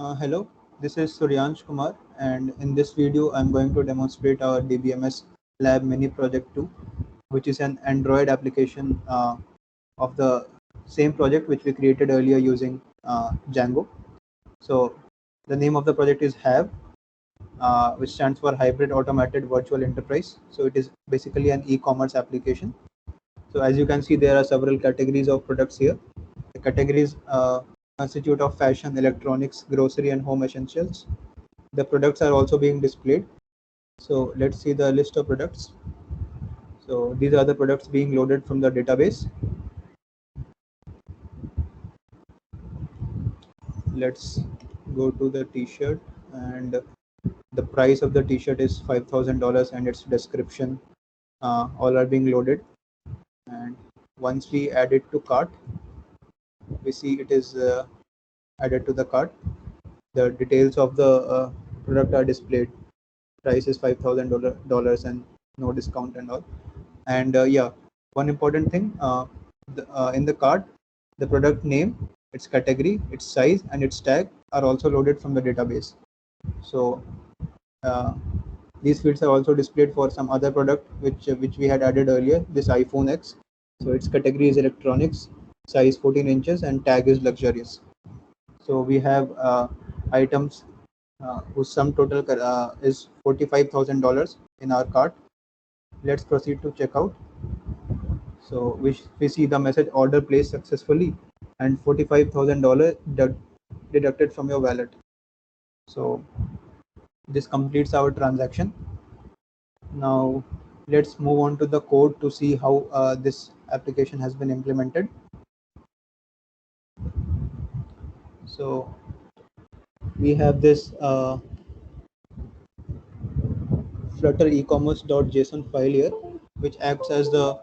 Hello, this is Suryansh Kumar, and in this video, I'm going to demonstrate our DBMS Lab Mini Project 2, which is an Android application of the same project which we created earlier using Django. So, the name of the project is HAVE, which stands for Hybrid Automated Virtual Enterprise. So, it is basically an e-commerce application. So, as you can see, there are several categories of products here. The categories constitute of fashion, electronics, grocery, and home essentials. The products are also being displayed. So let's see the list of products. So these are the products being loaded from the database. Let's go to the t-shirt, and the price of the t-shirt is $5,000 and its description all are being loaded. And once we add it to cart, we see it is added to the cart. The details of the product are displayed. Price is $5,000 and no discount and all. And yeah, one important thing, in the cart, the product name, its category, its size, and its tag are also loaded from the database. So uh, these fields are also displayed for some other product which we had added earlier, this iPhone X. So its category is electronics, size 14 inches, and tag is luxurious. So we have items whose sum total is $45,000 in our cart. Let's proceed to checkout. So we see the message order placed successfully and $45,000 deducted from your wallet. So this completes our transaction. Now let's move on to the code to see how this application has been implemented. So we have this Flutter ecommerce.json file here, which acts as the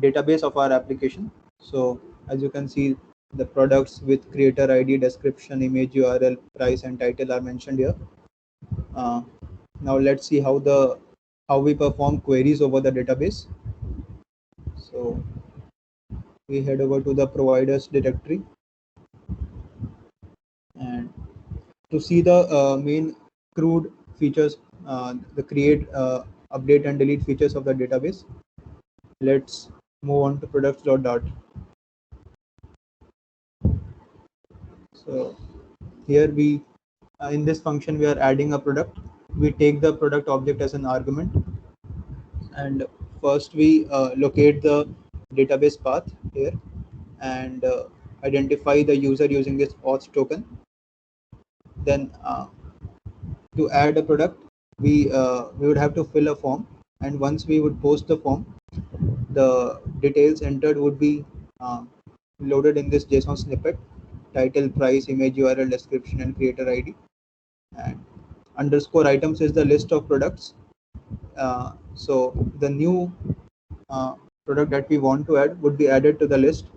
database of our application. So as you can see, the products with creator ID, description, image, URL, price, and title are mentioned here. Now let's see how we perform queries over the database. So we head over to the providers directory, and to see the main crude features, the create, update, and delete features of the database, let's move on to products.dart. So here we in this function we are adding a product. We take the product object as an argument, and first we locate the database path here, and identify the user using this auth token. Then to add a product, we would have to fill a form, and once we would post the form, the details entered would be uh, loaded in this JSON snippet: title, price, image, URL, description, and creator ID. And underscore items is the list of products. So the new product that we want to add would be added to the list,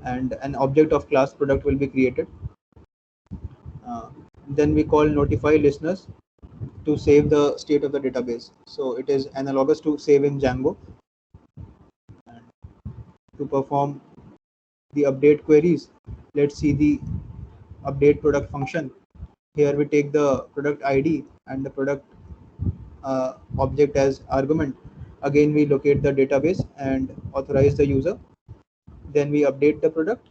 and an object of class product will be created. Then we call notify listeners to save the state of the database. So it is analogous to save in Django. And to perform the update queries, let's see the update product function. Here we take the product ID and the product object as argument. Again, we locate the database and authorize the user. Then we update the product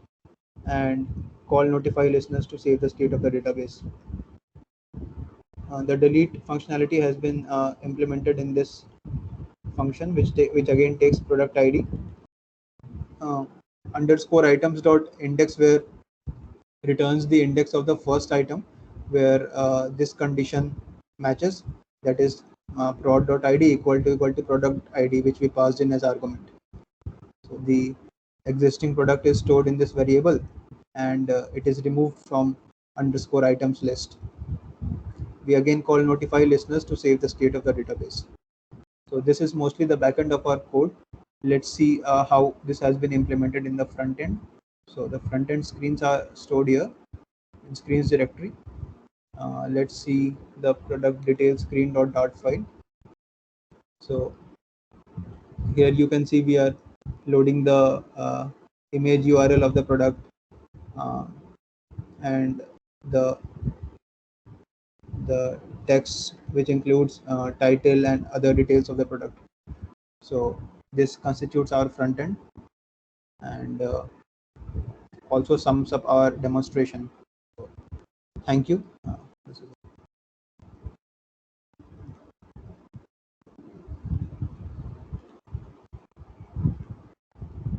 and call notify listeners to save the state of the database. The delete functionality has been implemented in this function, which again takes product ID. Underscore items dot index, where returns the index of the first item where this condition matches, that is prod.id equal to product ID, which we passed in as argument. So the existing product is stored in this variable, and it is removed from underscore items list. We again call notify listeners to save the state of the database. So this is mostly the backend of our code. Let's see how this has been implemented in the front end. So the front end screens are stored here in screens directory. Let's see the product details screen.dart file. So here you can see we are loading the image URL of the product, and the the text which includes title and other details of the product. So this constitutes our front end, and also sums up our demonstration. Thank you. This is